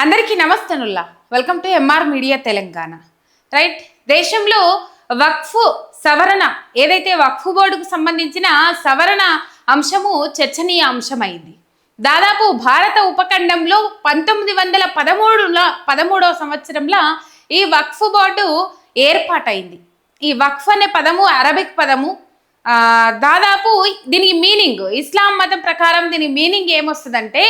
అందరికీ నమస్తనుల్లా. Welcome to MR media Telangana. Right, దేశంలో వక్ఫ్ సవరణ ఏదైతే వక్ఫ్ బోర్డుకు సంబంధించిన సవరణ అంశము చర్చనీయ అంశమైంది. దాదాపు భారత ఉపఖండంలో 1913వ సంవత్సరంలో ఈ వక్ఫ్ బోర్డు ఏర్పాటైంది. ఈ వక్ఫ్ అనే పదము అరబిక్ పదము. దాదాపు దీనికి మీనింగ్, ఇస్లాం మతం ప్రకారం దీని మీనింగ్ ఏమొస్తుందంటే,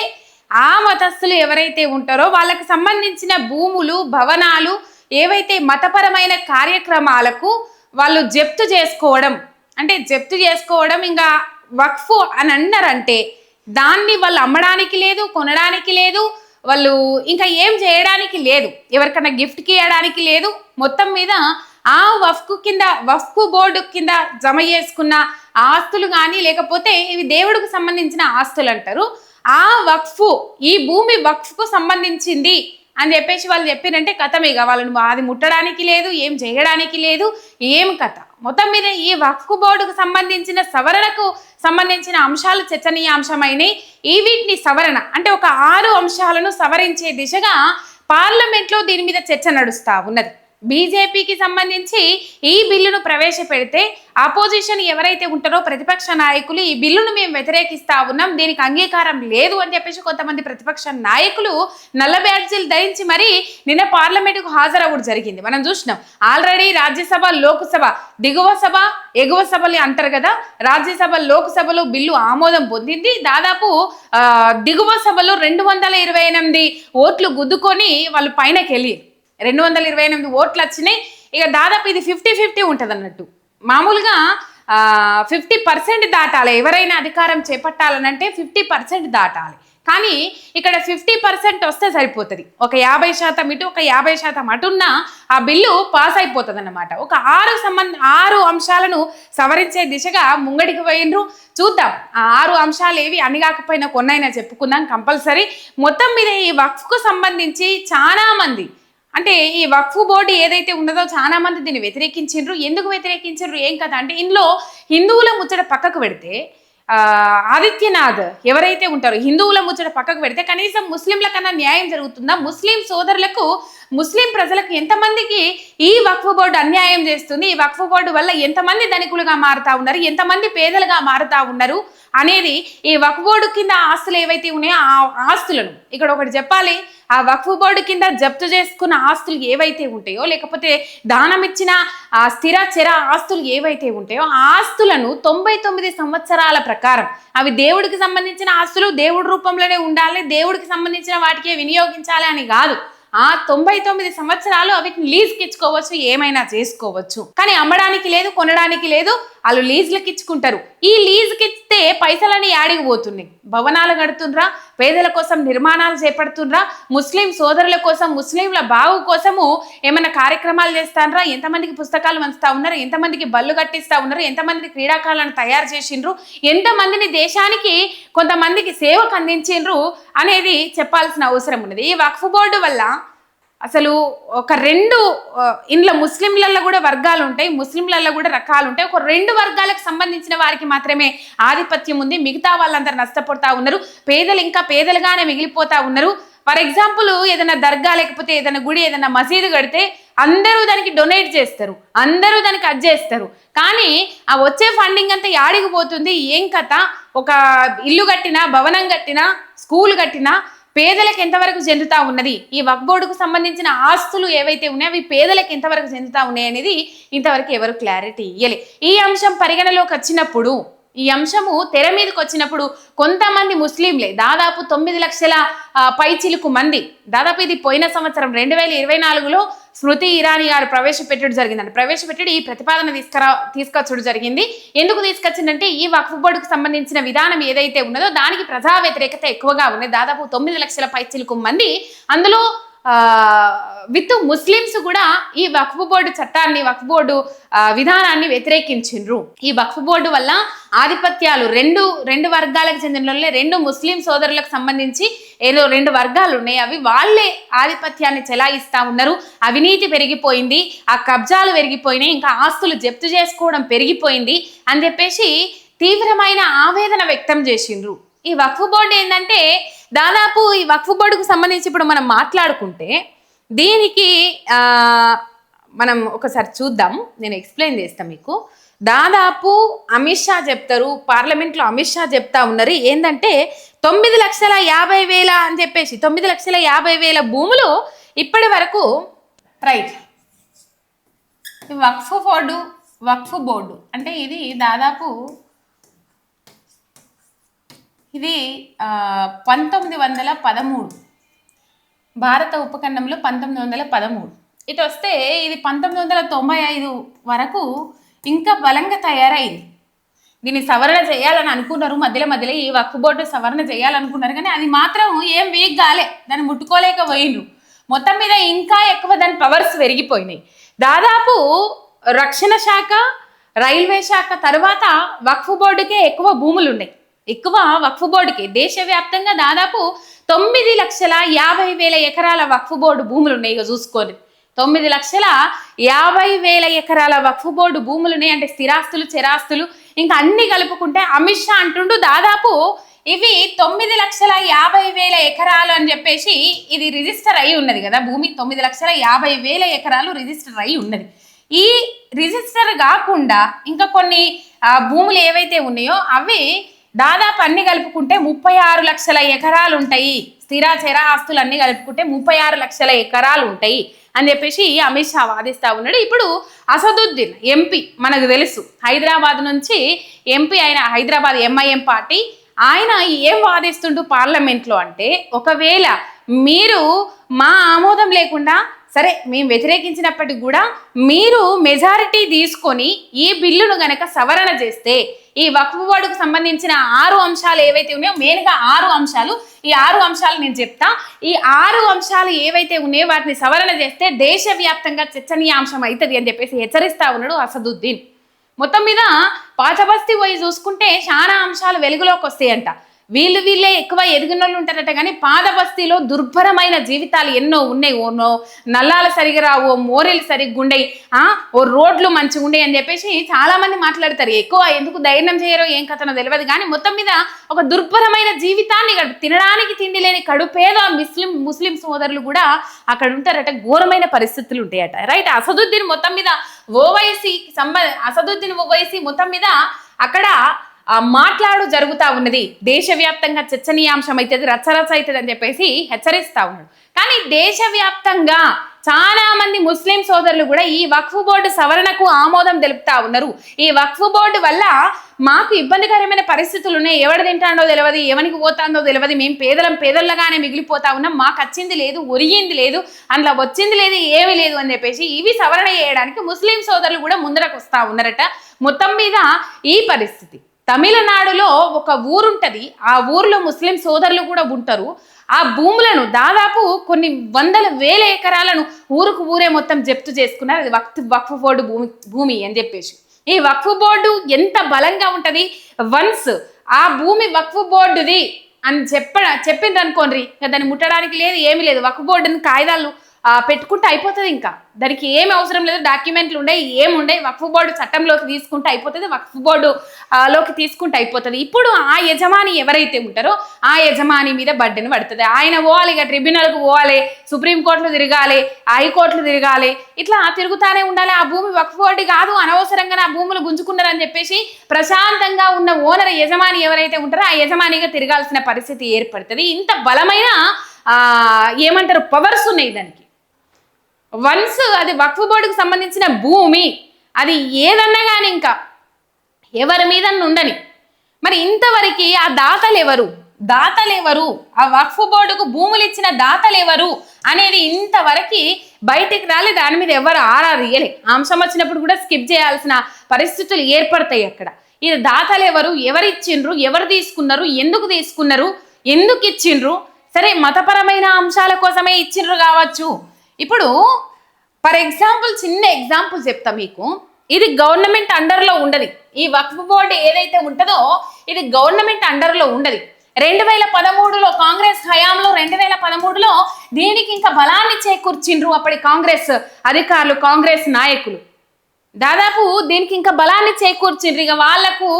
ఆ మతస్థులు ఎవరైతే ఉంటారో వాళ్ళకి సంబంధించిన భూములు, భవనాలు, ఏవైతే మతపరమైన కార్యక్రమాలకు వాళ్ళు జప్తు చేసుకోవడం, అంటే జప్తు చేసుకోవడం, ఇంకా వక్ఫ్ అని అన్నారంటే దాన్ని వాళ్ళు అమ్మడానికి లేదు, కొనడానికి లేదు, వాళ్ళు ఇంకా ఏం చేయడానికి లేదు, ఎవరికైనా గిఫ్ట్కి ఇవ్వడానికి లేదు. మొత్తం మీద ఆ వక్ఫ్ బోర్డు కింద జమ చేసుకున్న ఆస్తులు కానీ, లేకపోతే ఇవి దేవుడికి సంబంధించిన ఆస్తులు అంటారు. ఆ వక్ఫ్, ఈ భూమి వక్ఫ్కు సంబంధించింది అని చెప్పేసి వాళ్ళు చెప్పినంటే కథమే. ఇక వాళ్ళని అది ముట్టడానికి లేదు, ఏం చేయడానికి లేదు, ఏం కథ. మొత్తం మీద ఈ వక్ఫ్ బోర్డుకు సంబంధించిన సవరణకు సంబంధించిన అంశాలు చర్చనీయాంశమైనవి. ఈ వీటిని సవరణ అంటే ఒక 6 అంశాలను సవరించే దిశగా పార్లమెంట్లో దీని మీద చర్చ నడుస్తూ ఉన్నది. బీజేపీకి సంబంధించి ఈ బిల్లును ప్రవేశపెడితే ఆపోజిషన్ ఎవరైతే ఉంటారో ప్రతిపక్ష నాయకులు ఈ బిల్లును మేము వ్యతిరేకిస్తా ఉన్నాం, దీనికి అంగీకారం లేదు అని చెప్పేసి కొంతమంది ప్రతిపక్ష నాయకులు నల్ల బ్యాడ్జీలు ధరించి మరి నిన్న పార్లమెంటుకు హాజరవ్వడం జరిగింది. మనం చూసినాం. ఆల్రెడీ రాజ్యసభ, లోక్సభ, దిగువ సభ, ఎగువ సభలు అంటారు కదా. రాజ్యసభ, లోక్సభలో బిల్లు ఆమోదం పొందింది. దాదాపు దిగువ సభలో 228 ఓట్లు గుద్దుకొని వాళ్ళు పైనకి వెళ్ళి 228 ఓట్లు వచ్చినాయి. ఇక దాదాపు ఇది 50-50 ఉంటుంది అన్నట్టు. మామూలుగా 50% దాటాలి, ఎవరైనా అధికారం చేపట్టాలనంటే 50% దాటాలి. కానీ ఇక్కడ 50% వస్తే సరిపోతుంది. ఒక 50% ఇటు, ఒక 50% అటున్నా ఆ బిల్లు పాస్ అయిపోతుంది అన్నమాట. ఒక 6 అంశాలను సవరించే దిశగా ముంగడికి పోయినరు. చూద్దాం ఆ 6 అంశాలు ఏవి అని కాకపోయినా కొన్నైనా చెప్పుకుందాం కంపల్సరీ. మొత్తం మీద ఈ వక్ఫ్కు సంబంధించి చాలా మంది, అంటే ఈ వక్ఫ్ బోర్డు ఏదైతే ఉన్నదో చాలా మంది దీన్ని వ్యతిరేకించారు. ఎందుకు వ్యతిరేకించారు, ఏం కదా అంటే, ఇందులో హిందువుల ముచ్చట పక్కకు పెడితే ఆదిత్యనాథ్ ఎవరైతే ఉంటారో హిందువుల ముచ్చట పక్కకు పెడితే కనీసం ముస్లింల కన్నా న్యాయం జరుగుతుందా? ముస్లిం సోదరులకు, ముస్లిం ప్రజలకు ఎంతమందికి ఈ వక్ఫ్ బోర్డు అన్యాయం చేస్తుంది? ఈ వక్ఫ్ బోర్డు వల్ల ఎంతమంది ధనికులుగా మారుతా ఉన్నారు, ఎంతమంది పేదలుగా మారుతా ఉన్నారు అనేది, ఈ వక్ఫ్ బోర్డు కింద ఆస్తులు ఏవైతే ఉన్నాయో ఆ ఆస్తులను ఇక్కడ ఒకటి చెప్పాలి. ఆ వక్ఫ్ బోర్డు కింద జప్తు చేసుకున్న ఆస్తులు ఏవైతే ఉంటాయో, లేకపోతే దానం ఇచ్చిన స్థిర చర ఆస్తులు ఏవైతే ఉంటాయో ఆ ఆస్తులను 99 సంవత్సరాల ప్రకారం, అవి దేవుడికి సంబంధించిన ఆస్తులు దేవుడి రూపంలోనే ఉండాలి, దేవుడికి సంబంధించిన వాటికే వినియోగించాలి అని కాదు. ఆ 99 సంవత్సరాలు అవిటిని లీజ్కి ఇచ్చుకోవచ్చు, ఏమైనా చేసుకోవచ్చు. కానీ అమ్మడానికి లేదు, కొనడానికి లేదు, వాళ్ళు లీజులకు ఇచ్చుకుంటారు. ఈ లీజుకి ఇస్తే పైసలని యాడికి పోతున్నాయి? భవనాలు కడుతుండ్రా, పేదల కోసం నిర్మాణాలు చేపడుతుండ్రా, ముస్లిం సోదరుల కోసం, ముస్లింల బాగు కోసము ఏమైనా కార్యక్రమాలు చేస్తాన్రా, ఎంతమందికి పుస్తకాలు పంచుతా ఉన్నారు, ఎంతమందికి బళ్ళు కట్టిస్తా ఉన్నారు, ఎంతమందికి క్రీడాకారులను తయారు చేసిండ్రు, ఎంతమందిని దేశానికి కొంతమందికి సేవకు అందించిండ్రు అనేది చెప్పాల్సిన అవసరం ఉన్నది. ఈ వక్ఫ్ బోర్డు వల్ల అసలు ఒక 2 ఇంట్లో ముస్లింలలో కూడా వర్గాలు ఉంటాయి, ముస్లింలలో కూడా రకాలు ఉంటాయి. ఒక 2 వర్గాలకు సంబంధించిన వారికి మాత్రమే ఆధిపత్యం ఉంది, మిగతా వాళ్ళందరూ నష్టపోతా ఉన్నారు, పేదలు ఇంకా పేదలుగానే మిగిలిపోతా ఉన్నారు. ఫర్ ఎగ్జాంపుల్ ఏదైనా దర్గా, లేకపోతే ఏదైనా గుడి, ఏదైనా మసీదు కడితే అందరూ దానికి డొనేట్ చేస్తారు, అందరూ దానికి చేస్తారు. కానీ ఆ వచ్చే ఫండింగ్ అంతా యాడికి పోతుంది, ఏం కథ? ఒక ఇల్లు కట్టినా, భవనం కట్టినా, స్కూల్ కట్టినా పేదలకు ఎంతవరకు చెందుతా ఉన్నది? ఈ వక్ఫ్ బోర్డుకు సంబంధించిన ఆస్తులు ఏవైతే ఉన్నాయో అవి పేదలకు ఎంతవరకు చెందుతా ఉన్నాయి అనేది ఇంతవరకు ఎవరు క్లారిటీ ఇవ్వలే. ఈ అంశం పరిగణలోకి వచ్చినప్పుడు, ఈ అంశము తెర మీదకి వచ్చినప్పుడు కొంతమంది ముస్లింలే, దాదాపు 9 లక్షల పైచిలుకు మంది, దాదాపు ఇది పోయిన సంవత్సరం 2024లో స్మృతి ఇరానీ గారు ప్రవేశపెట్టడం జరిగిందండి. ప్రవేశపెట్టి ఈ ప్రతిపాదన తీసుకొచ్చడం జరిగింది. ఎందుకు తీసుకొచ్చిందంటే, ఈ వక్ఫ్ బోర్డుకు సంబంధించిన విధానం ఏదైతే ఉన్నదో దానికి ప్రజా వ్యతిరేకత ఎక్కువగా ఉన్నది. దాదాపు 9 లక్షల పైచిలుకు మంది, అందులో విత్ ముస్లిమ్స్ కూడా ఈ వక్ఫ్ బోర్డు చట్టాన్ని, వక్ఫ్ బోర్డు విధానాన్ని వ్యతిరేకించిండ్రు. ఈ వక్ఫ్ బోర్డు వల్ల ఆధిపత్యాలు రెండు వర్గాలకు చెందిన 2 ముస్లిం సోదరులకు సంబంధించి ఏదో 2 వర్గాలు ఉన్నాయి, అవి వాళ్ళే ఆధిపత్యాన్ని చెలాయిస్తా ఉన్నారు. అవినీతి పెరిగిపోయింది, ఆ కబ్జాలు పెరిగిపోయినాయి, ఇంకా ఆస్తులు జప్తు చేసుకోవడం పెరిగిపోయింది అని చెప్పేసి తీవ్రమైన ఆవేదన వ్యక్తం చేసిండ్రు. ఈ వక్ఫ్ బోర్డు ఏంటంటే దాదాపు ఈ వక్ఫ్ బోర్డుకు సంబంధించి ఇప్పుడు మనం మాట్లాడుకుంటే దీనికి మనం ఒకసారి చూద్దాం, నేను ఎక్స్ప్లెయిన్ చేస్తాను మీకు. దాదాపు అమిత్ షా చెప్తారు, పార్లమెంట్లో అమిత్ షా చెప్తా ఉన్నారు ఏంటంటే 9,50,000 అని చెప్పేసి 9,50,000 భూములు ఇప్పటి వరకు రైట్. వక్ఫ్ బోర్డు అంటే ఇది దాదాపు ఇది 1913 భారత ఉపఖండంలో 1913. ఇటు వస్తే ఇది 1995 వరకు ఇంకా బలంగా తయారైంది. దీన్ని సవరణ చేయాలని అనుకున్నారు, మధ్యలో ఈ వక్ఫ్ బోర్డు సవరణ చేయాలనుకున్నారు, కానీ అది మాత్రం ఏం వీక్ కాలే, దాన్ని ముట్టుకోలేకపోయిండ్రు. మొత్తం మీద ఇంకా ఎక్కువ దాని పవర్స్ పెరిగిపోయినాయి. దాదాపు రక్షణ శాఖ, రైల్వే శాఖ తర్వాత వక్ఫ్ బోర్డుకే ఎక్కువ భూములు ఉన్నాయి. ఎక్కువ వక్ఫ్ బోర్డుకి దేశవ్యాప్తంగా దాదాపు 9,50,000 ఎకరాల వక్ఫ్ బోర్డు భూములు ఉన్నాయి. ఇక చూసుకోండి, 9,50,000 ఎకరాల వక్ఫ్ బోర్డు భూములు ఉన్నాయి. అంటే స్థిరాస్తులు, చరాస్తులు ఇంకా అన్ని కలుపుకుంటే అమిత్ షా అంటుండు దాదాపు ఇవి 9,50,000 ఎకరాలు అని చెప్పేసి ఇది రిజిస్టర్ అయి ఉన్నది కదా భూమి. 9,50,000 ఎకరాలు రిజిస్టర్ అయి ఉన్నది. ఈ రిజిస్టర్ కాకుండా ఇంకా కొన్ని భూములు ఏవైతే ఉన్నాయో అవి దాదాపు అన్ని కలుపుకుంటే 36 లక్షల ఎకరాలు ఉంటాయి. స్థిర చర ఆస్తులు అన్ని కలుపుకుంటే 36 లక్షల ఎకరాలు ఉంటాయి అని చెప్పేసి అమిత్ షా వాదిస్తూ ఉన్నాడు. ఇప్పుడు అసదుద్దీన్ ఎంపీ, మనకు తెలుసు హైదరాబాద్ నుంచి ఎంపీ అయిన, హైదరాబాద్ MIM పార్టీ, ఆయన ఏం వాదిస్తుంటూ పార్లమెంట్లో అంటే, ఒకవేళ మీరు మా ఆమోదం లేకుండా సరే మేము వ్యతిరేకించినప్పటికీ కూడా మీరు మెజారిటీ తీసుకొని ఈ బిల్లును గనక సవరణ చేస్తే ఈ వక్ఫ్ బోర్డుకు సంబంధించిన 6 అంశాలు ఏవైతే ఉన్నాయో, మెయిన్గా 6 అంశాలు, ఈ 6 అంశాలు నేను చెప్తా. ఈ 6 అంశాలు ఏవైతే ఉన్నాయో వాటిని సవరణ చేస్తే దేశవ్యాప్తంగా చర్చనీయాంశం అవుతుంది అని చెప్పేసి హెచ్చరిస్తా ఉన్నాడు అసదుద్దీన్. మొత్తం మీద పాతబస్తీ పోయి చూసుకుంటే చాలా అంశాలు వెలుగులోకి వస్తాయంట. వీళ్ళే ఎక్కువ ఎదిగిన వాళ్ళు ఉంటారట, కానీ పాదబస్తీలో దుర్భరమైన జీవితాలు ఎన్నో ఉన్నాయి. ఓ నల్లాలు సరిగా రావు, ఓ మోరీలు సరిగ్గా ఉండయి, ఓ రోడ్లు మంచిగా ఉండయి అని చెప్పేసి చాలా మంది మాట్లాడతారు. ఎక్కువ ఎందుకు ధైర్యం చేయరో ఏం కథనో తెలియదు, కానీ మొత్తం మీద ఒక దుర్భరమైన జీవితాన్ని తినడానికి తిండి లేని కడుపేద ముస్లిం సోదరులు కూడా అక్కడ ఉంటారట. ఘోరమైన పరిస్థితులు ఉంటాయట. రైట్. అసదుద్దీన్ మొత్తం మీద అసదుద్దీన్ ఓవైసీ మొత్తం మీద అక్కడ మాట్లాడు జరుగుతూ ఉన్నది. దేశవ్యాప్తంగా చర్చనీయాంశం అవుతుంది, రచ్చరచ్చ అవుతుంది అని చెప్పేసి హెచ్చరిస్తూ ఉన్నాడు. కానీ దేశవ్యాప్తంగా చాలా మంది ముస్లిం సోదరులు కూడా ఈ వక్ఫ్ బోర్డు సవరణకు ఆమోదం తెలుపుతా ఉన్నారు. ఈ వక్ఫ్ బోర్డు వల్ల మాకు ఇబ్బందికరమైన పరిస్థితులు ఉన్నాయి, ఎవడు తింటాడో తెలియదు, ఎవరికి పోతాందో తెలియదు, మేము పేదలగానే మిగిలిపోతా ఉన్నాం, మాకు వచ్చింది లేదు, ఒరిగింది లేదు, అందులో వచ్చింది లేదు, ఏమీ లేదు అని చెప్పేసి ఇవి సవరణ చేయడానికి ముస్లిం సోదరులు కూడా ముందరకు వస్తూ ఉన్నారట. మొత్తం మీద ఈ పరిస్థితి తమిళనాడులో ఒక ఊరుంటది, ఆ ఊర్లో ముస్లిం సోదరులు కూడా ఉంటారు. ఆ భూములను దాదాపు కొన్ని 100,000 ఎకరాలను ఊరే మొత్తం జప్తు చేసుకున్నారు. అది వక్ఫ్ బోర్డు భూమి అని చెప్పేసి. ఈ వక్ఫ్ బోర్డు ఎంత బలంగా ఉంటది, వన్స్ ఆ భూమి వక్ఫ్ బోర్డుది అని చెప్పింది అనుకోండి, దాన్ని ముట్టడానికి లేదు, ఏమీ లేదు. వక్ఫ్ బోర్డుని కాయిదాలు పెట్టుకుంటే అయిపోతుంది. ఇంకా దానికి ఏమి అవసరం లేదు, డాక్యుమెంట్లు ఉండే ఏముండే, వక్ఫ్ బోర్డు చట్టంలోకి తీసుకుంటే అయిపోతుంది, వక్ఫ్ బోర్డు లోకి తీసుకుంటే అయిపోతుంది. ఇప్పుడు ఆ యజమాని ఎవరైతే ఉంటారో ఆ యజమాని మీద బడ్డెను పడుతుంది. ఆయన పోవాలి, ఇక ట్రిబ్యునల్కు పోవాలి, సుప్రీంకోర్టులు తిరగాలి, హైకోర్టులు తిరగాలి, ఇట్లా తిరుగుతానే ఉండాలి. ఆ భూమి వక్ఫ్ బోర్డు కాదు, అనవసరంగా నా భూములు గుంజుకున్నారని చెప్పేసి ప్రశాంతంగా ఉన్న ఓనర్ యజమాని ఎవరైతే ఉంటారో ఆ యజమానిగా తిరగాల్సిన పరిస్థితి ఏర్పడుతుంది. ఇంత బలమైన ఏమంటారు పవర్స్ ఉన్నాయి దానికి. వన్స్ అది వక్ఫ్ బోర్డుకు సంబంధించిన భూమి, అది ఏదన్నా కానీ ఇంకా ఎవరి మీద ఉండని. మరి ఇంతవరకు ఆ దాతలెవరు, ఆ వక్ఫ్ బోర్డుకు భూములు ఇచ్చిన దాతలెవరు అనేది ఇంతవరకు బయటికి రాలే. దాని మీద ఎవరు ఆరారియలే. అంశం వచ్చినప్పుడు కూడా స్కిప్ చేయాల్సిన పరిస్థితులు ఏర్పడతాయి అక్కడ. ఇది దాతలెవరు, ఎవరు ఇచ్చిండ్రు, ఎవరు తీసుకున్నారు, ఎందుకు తీసుకున్నారు, ఎందుకు ఇచ్చిండ్రు, సరే మతపరమైన అంశాల కోసమే ఇచ్చిండ్రు కావచ్చు. ఇప్పుడు ఫర్ ఎగ్జాంపుల్ చిన్న ఎగ్జాంపుల్ చెప్తా మీకు. ఇది గవర్నమెంట్ అండర్లో ఉండదు. ఈ వక్ఫ్ బోర్డు ఏదైతే ఉంటుందో ఇది గవర్నమెంట్ అండర్లో ఉండదు. 2013లో కాంగ్రెస్ హయాంలో 2013లో దీనికి ఇంకా బలాన్ని చేకూర్చిండ్రు అప్పటి కాంగ్రెస్ అధికారులు, కాంగ్రెస్ నాయకులు. దాదాపు దీనికి ఇంకా బలాన్ని చేకూర్చిండ్రు. ఇక వాళ్లకు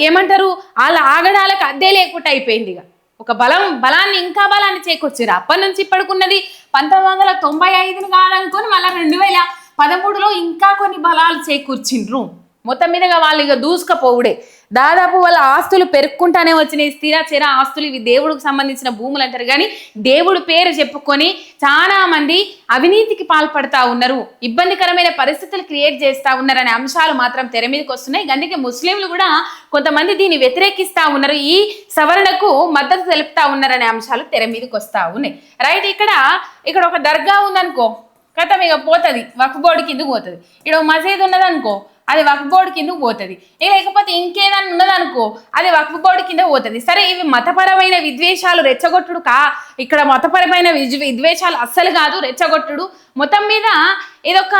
ఏమంటారు, వాళ్ళ ఆగడాలకు అద్దే లేకుండా అయిపోయింది. ఇక ఒక బలాన్ని ఇంకా బలాన్ని చేకూర్చారు. అప్పటి నుంచి ఇప్పటికున్నది 1995 కాదనుకొని మళ్ళీ 2013లో ఇంకా కొన్ని బలాలు చేకూర్చిండ్రు. మొత్తం మీదగా వాళ్ళు ఇక దూసుకపోవుడే. దాదాపు వాళ్ళ ఆస్తులు పెరుక్కుంటానే వచ్చినాయి, స్థిర చిర ఆస్తులు. ఇవి దేవుడికి సంబంధించిన భూములు అంటారు, కానీ దేవుడి పేరు చెప్పుకొని చాలా మంది అవినీతికి పాల్పడతా ఉన్నారు, ఇబ్బందికరమైన పరిస్థితులు క్రియేట్ చేస్తూ ఉన్నారు అనే అంశాలు మాత్రం తెర మీదకి వస్తున్నాయి. అందుకే ముస్లింలు కూడా కొంతమంది దీన్ని వ్యతిరేకిస్తూ ఉన్నారు, ఈ సవరణకు మద్దతు తెలుపుతా ఉన్నారనే అంశాలు తెర మీదకి వస్తూ ఉన్నాయి. రైట్, ఇక్కడ ఒక దర్గా ఉందనుకో, కథం ఇక పోతుంది, వక్ఫ్ బోర్డు కిందకు పోతుంది. ఇక్కడ మసీద్ ఉన్నదనుకో, అది వక్ఫ్ బోర్డు కిందకు పోతుంది. లేకపోతే ఇంకేదన్నా ఉన్నదనుకో, అది వక్ఫ్ బోర్డు కింద పోతుంది. సరే, ఇవి మతపరమైన విద్వేషాలు రెచ్చగొట్టుడు ఇక్కడ మతపరమైన విద్వేషాలు అస్సలు కాదు, రెచ్చగొట్టుడు. మొత్తం మీద ఇదొక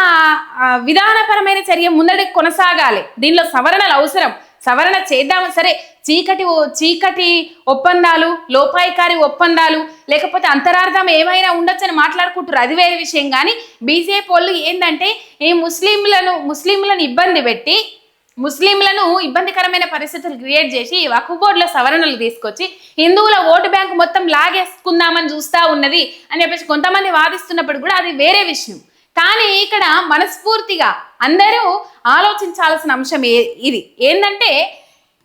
విధానపరమైన చర్య ముందడికి కొనసాగాలి. దీనిలో సవరణలు అవసరం, సవరణ చేద్దాము. సరే, చీకటి ఒప్పందాలు, లోపాయికారి ఒప్పందాలు, లేకపోతే అంతరార్థం ఏమైనా ఉండొచ్చని మాట్లాడుకుంటారు, అది వేరే విషయం. కానీ బీజేపీ వాళ్ళు ఏంటంటే ఈ ముస్లింలను ఇబ్బంది పెట్టి, ముస్లింలను ఇబ్బందికరమైన పరిస్థితులు క్రియేట్ చేసి ఈ వక్ఫ్ బోర్డులో సవరణలు తీసుకొచ్చి హిందువుల ఓటు బ్యాంకు మొత్తం లాగేసుకుందామని చూస్తూ ఉన్నది అని చెప్పేసి కొంతమంది వాదిస్తున్నప్పుడు కూడా అది వేరే విషయం. కానీ ఇక్కడ మనస్ఫూర్తిగా అందరూ ఆలోచించాల్సిన అంశం ఇది ఏంటంటే,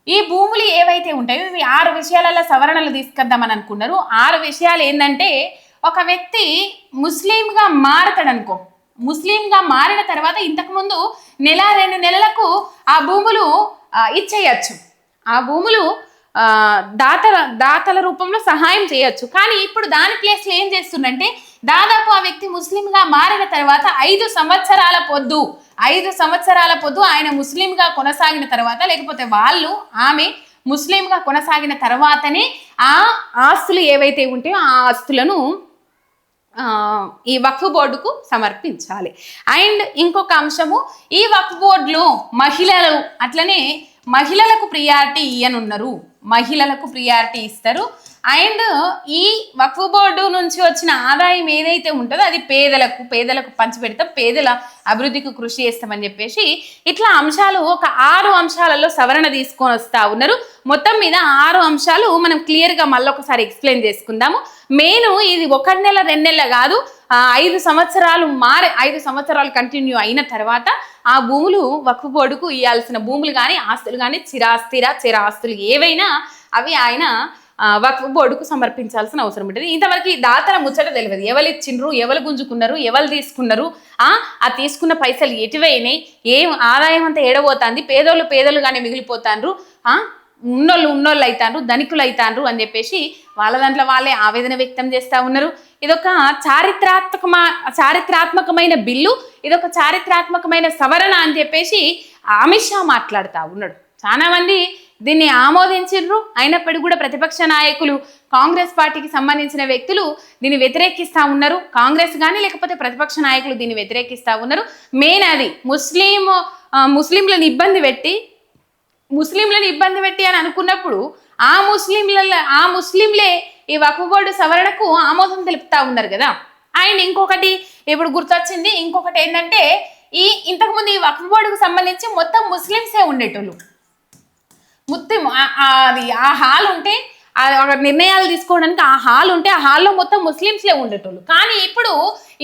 ఈ భూములు ఏవైతే ఉంటాయో ఇవి 6 విషయాలలో సవరణలు తీసుకొద్దామని అనుకున్నారు. 6 విషయాలు ఏంటంటే, ఒక వ్యక్తి ముస్లింగా మారతాడు అనుకో, ముస్లింగా మారిన తర్వాత ఇంతకుముందు 1-2 నెలలకు ఆ భూములు ఇచ్చేయచ్చు, ఆ భూములు దాతల రూపంలో సహాయం చేయొచ్చు. కానీ ఇప్పుడు దాని ప్లేస్లో ఏం చేస్తుందంటే, దాదాపు ఆ వ్యక్తి ముస్లింగా మారిన తర్వాత 5 సంవత్సరాల పొద్దు ఆయన ముస్లింగా కొనసాగిన తర్వాత, లేకపోతే ఆమె ముస్లింగా కొనసాగిన తర్వాతనే ఆ ఆస్తులు ఏవైతే ఉంటాయో ఆ ఆస్తులను ఈ వక్ఫ్ బోర్డుకు సమర్పించాలి. అండ్ ఇంకొక అంశము, ఈ వక్ఫ్ బోర్డులో మహిళలు అట్లనే మహిళలకు ప్రియారిటీ ఇయ్యనున్నారు, మహిళలకు ప్రియారిటీ ఇస్తారు. అండ్ ఈ వక్ఫ్ బోర్డు నుంచి వచ్చిన ఆదాయం ఏదైతే ఉంటుందో అది పేదలకు పంచిపెడతాం, పేదల అభివృద్ధికి కృషి చేస్తామని చెప్పేసి ఇట్లా అంశాలు ఒక 6 అంశాలలో సవరణ తీసుకొని వస్తూ ఉన్నారు. మొత్తం మీద 6 అంశాలు మనం క్లియర్గా మళ్ళొకసారి ఎక్స్ప్లెయిన్ చేసుకుందాము. మెయిన్ ఇది 1 నెల 2 నెలలు కాదు, 5 సంవత్సరాలు కంటిన్యూ అయిన తర్వాత ఆ భూములు వక్ఫ్ బోర్డుకు ఇవ్వాల్సిన భూములు కానీ ఆస్తులు కానీ చిర ఆస్తులు ఏవైనా అవి ఆయన వక్ఫ్ బోర్డుకు సమర్పించాల్సిన అవసరం ఉంటుంది. ఇంతవరకు దాతల ముచ్చట తెలియదు, ఎవరు ఇచ్చిండ్రు, ఎవరు గుంజుకున్నారు, ఎవరు తీసుకున్నారు, ఆ తీసుకున్న పైసలు ఎటువైనాయి, ఏం ఆదాయం అంతా ఏడబోతుంది, పేదోళ్ళుగానే మిగిలిపోతాండ్రు, ఉన్నోళ్ళు అవుతాండ్రు, ధనికులు అవుతాండ్రు అని చెప్పేసి వాళ్ళ దాంట్లో వాళ్ళే ఆవేదన వ్యక్తం చేస్తూ ఉన్నారు. ఇదొక చారిత్రాత్మకమైన బిల్లు, ఇదొక చారిత్రాత్మకమైన సవరణ అని చెప్పేసి అమిత్ షా మాట్లాడుతూ ఉన్నాడు. చాలా మంది దీన్ని ఆమోదించారు. అయినప్పటికీ కూడా ప్రతిపక్ష నాయకులు, కాంగ్రెస్ పార్టీకి సంబంధించిన వ్యక్తులు దీన్ని వ్యతిరేకిస్తూ ఉన్నారు. కాంగ్రెస్ కానీ లేకపోతే ప్రతిపక్ష నాయకులు దీన్ని వ్యతిరేకిస్తూ ఉన్నారు. మెయిన్ అది ముస్లింలను ఇబ్బంది పెట్టి అని అనుకున్నప్పుడు ఆ ముస్లింలే ఈ వక్ఫ్ బోర్డు సవరణకు ఆమోదం తెలుపుతా ఉన్నారు కదా. అండ్ ఇంకొకటి ఇప్పుడు గుర్తొచ్చింది, ఇంకొకటి ఏంటంటే ఇంతకుముందు ఈ వక్ఫ్ బోర్డుకు సంబంధించి మొత్తం ముస్లింసే ఉండేటోళ్ళు. మొత్తం అది ఆ హాల్ ఉంటే నిర్ణయాలు తీసుకోవడానికి ఆ హాల్ ఉంటే ఆ హాల్లో మొత్తం ముస్లింస్లే ఉండేటోళ్ళు. కానీ ఇప్పుడు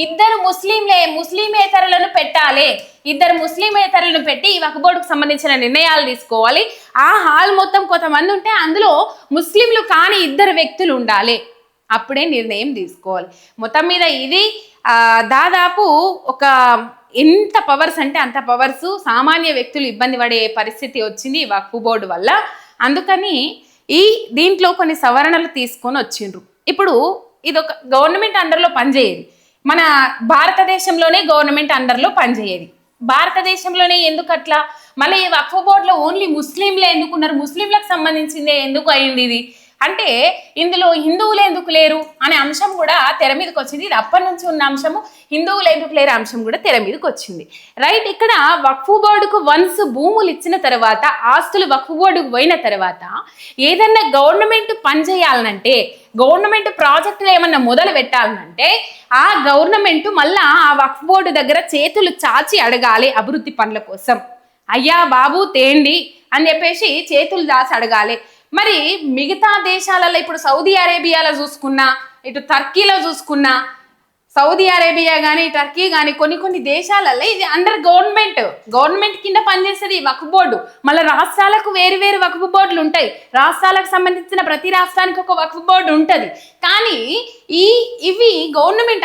ఇద్దరు ముస్లిమేతరులను పెట్టాలి, ఇద్దరు ముస్లిమేతరులను పెట్టి ఈ వక్ఫ్ బోర్డుకు సంబంధించిన నిర్ణయాలు తీసుకోవాలి. ఆ హాల్ మొత్తం కొంతమంది ఉంటే అందులో ముస్లింలు కానీ 2 వ్యక్తులు ఉండాలి, అప్పుడే నిర్ణయం తీసుకోవాలి. మొత్తం మీద ఇది దాదాపు ఒక ఎంత పవర్స్ అంటే అంత పవర్స్, సామాన్య వ్యక్తులు ఇబ్బంది పడే పరిస్థితి వచ్చింది ఈ వక్ఫ్ బోర్డు వల్ల. అందుకని దీంట్లో కొన్ని సవరణలు తీసుకొని వచ్చిండ్రు. ఇప్పుడు ఇది ఒక గవర్నమెంట్ అండర్లో పనిచేయేది, మన భారతదేశంలోనే గవర్నమెంట్ అండర్లో పనిచేయేది. భారతదేశంలోనే ఎందుకు అట్లా? మళ్ళీ ఈ వక్ఫ్ బోర్డులో ఓన్లీ ముస్లింలే ఎందుకున్నారు, ముస్లింలకు సంబంధించిందే ఎందుకు అయింది ఇది అంటే, ఇందులో హిందువులు ఎందుకు లేరు అనే అంశం కూడా తెర మీదకి వచ్చింది. ఇది అప్పటి నుంచి ఉన్న అంశము, హిందువులు ఎందుకు లేరు అంశం కూడా తెర మీదకి వచ్చింది. రైట్, ఇక్కడ వక్ఫ్ బోర్డుకు వన్స్ భూములు ఇచ్చిన తర్వాత, ఆస్తులు వక్ఫ్ బోర్డుకు పోయిన తర్వాత ఏదన్నా గవర్నమెంట్ పనిచేయాలనంటే, గవర్నమెంట్ ప్రాజెక్టులు ఏమన్నా మొదలు పెట్టాలనంటే ఆ గవర్నమెంట్ మళ్ళా ఆ వక్ఫ్ బోర్డు దగ్గర చేతులు చాచి అడగాలి అభివృద్ధి పనుల కోసం. అయ్యా బాబు తేండి అని చెప్పేసి చేతులు దాచి అడగాలి. మరి మిగతా దేశాలలో ఇప్పుడు సౌదీ అరేబియాలో చూసుకున్నా, ఇటు టర్కీలో చూసుకున్నా, సౌదీ అరేబియా కానీ టర్కీ కానీ కొన్ని దేశాలలో ఇది అండర్ గవర్నమెంట్ కింద పనిచేస్తుంది వక్ఫ్ బోర్డు. మళ్ళీ రాష్ట్రాలకు వేరు వక్ఫ్ బోర్డులు ఉంటాయి. రాష్ట్రాలకు సంబంధించిన ప్రతి రాష్ట్రానికి ఒక వక్ఫ్ బోర్డు ఉంటుంది. కానీ ఇవి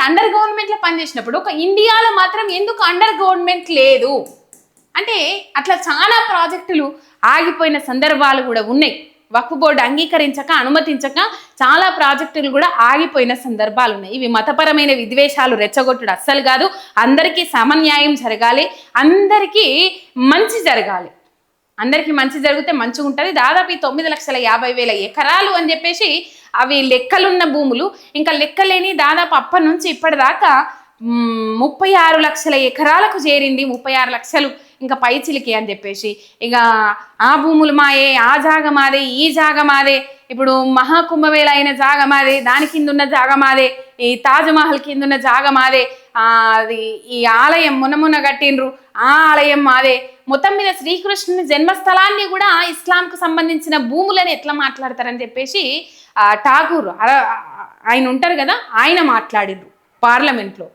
అండర్ గవర్నమెంట్లో పనిచేసినప్పుడు ఒక ఇండియాలో మాత్రం ఎందుకు అండర్ గవర్నమెంట్ లేదు అంటే అట్లా చాలా ప్రాజెక్టులు ఆగిపోయిన సందర్భాలు కూడా ఉన్నాయి. వక్ఫ్ బోర్డు అంగీకరించక అనుమతించక చాలా ప్రాజెక్టులు కూడా ఆగిపోయిన సందర్భాలు ఉన్నాయి. ఇవి మతపరమైన విద్వేషాలు రెచ్చగొట్టుడు అస్సలు కాదు. అందరికీ సమన్యాయం జరగాలి, అందరికీ మంచి జరగాలి. అందరికీ మంచి జరిగితే మంచిగా ఉంటుంది. దాదాపు 9,50,000 ఎకరాలు అని చెప్పేసి అవి లెక్కలున్న భూములు. ఇంకా లెక్కలేని దాదాపు అప్పటి నుంచి ఇప్పటిదాకా 36 లక్షల ఎకరాలకు చేరింది. 36 లక్షలు ఇంకా పైచిలికి అని చెప్పేసి ఇక ఆ భూములు మాయే, ఆ జాగ మాదే, ఈ జాగ మాదే, ఇప్పుడు మహాకుంభమేళ అయిన జాగ మాదే, దాని కింద ఉన్న జాగ మాదే, ఈ తాజ్మహల్ కింద ఉన్న జాగ మాదే, అది ఈ ఆలయం మొన్న కట్టిండ్రు ఆ ఆలయం మాదే. మొత్తం మీద శ్రీకృష్ణుని జన్మస్థలాన్ని కూడా ఇస్లాంకు సంబంధించిన భూములని ఎట్లా మాట్లాడతారని చెప్పేసి ఠాగూర్ ఆయన ఉంటారు కదా, ఆయన మాట్లాడిండ్రు పార్లమెంట్లో.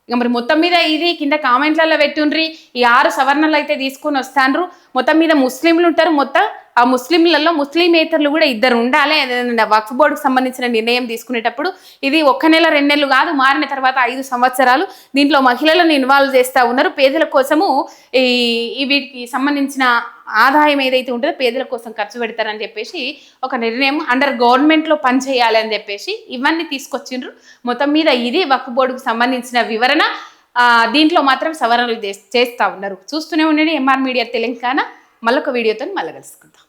ఇక మరి మొత్తం మీద ఇది కింద కామెంట్లలో పెట్టుండ్రి. ఈ 6 సవర్ణలు అయితే తీసుకొని వస్తాండ్రు. మొత్తం మీద ముస్లింలు ఉంటారు. మొత్తం ఆ ముస్లింలలో ముస్లిమేతరులు కూడా 2 ఉండాలి. వక్ఫ్ బోర్డుకు సంబంధించిన నిర్ణయం తీసుకునేటప్పుడు ఇది 1 నెల 2 నెలలు కాదు, మారిన తర్వాత 5 సంవత్సరాలు. దీంట్లో మహిళలను ఇన్వాల్వ్ చేస్తూ ఉన్నారు. పేదల కోసము వీటికి సంబంధించిన ఆదాయం ఏదైతే ఉంటుందో పేదల కోసం ఖర్చు పెడతారని చెప్పేసి ఒక నిర్ణయం అండర్ గవర్నమెంట్లో పనిచేయాలి అని చెప్పేసి ఇవన్నీ తీసుకొచ్చిండ్రు. మొత్తం మీద ఇది వక్ఫ్ బోర్డుకు సంబంధించిన వివరణ. దీంట్లో మాత్రం సవరణలు చేస్తూ ఉన్నారు. చూస్తూనే ఉండండి ఎంఆర్ మీడియా తెలంగాణ. మళ్ళొక వీడియోతో మళ్ళీ కలుసుకుందాం.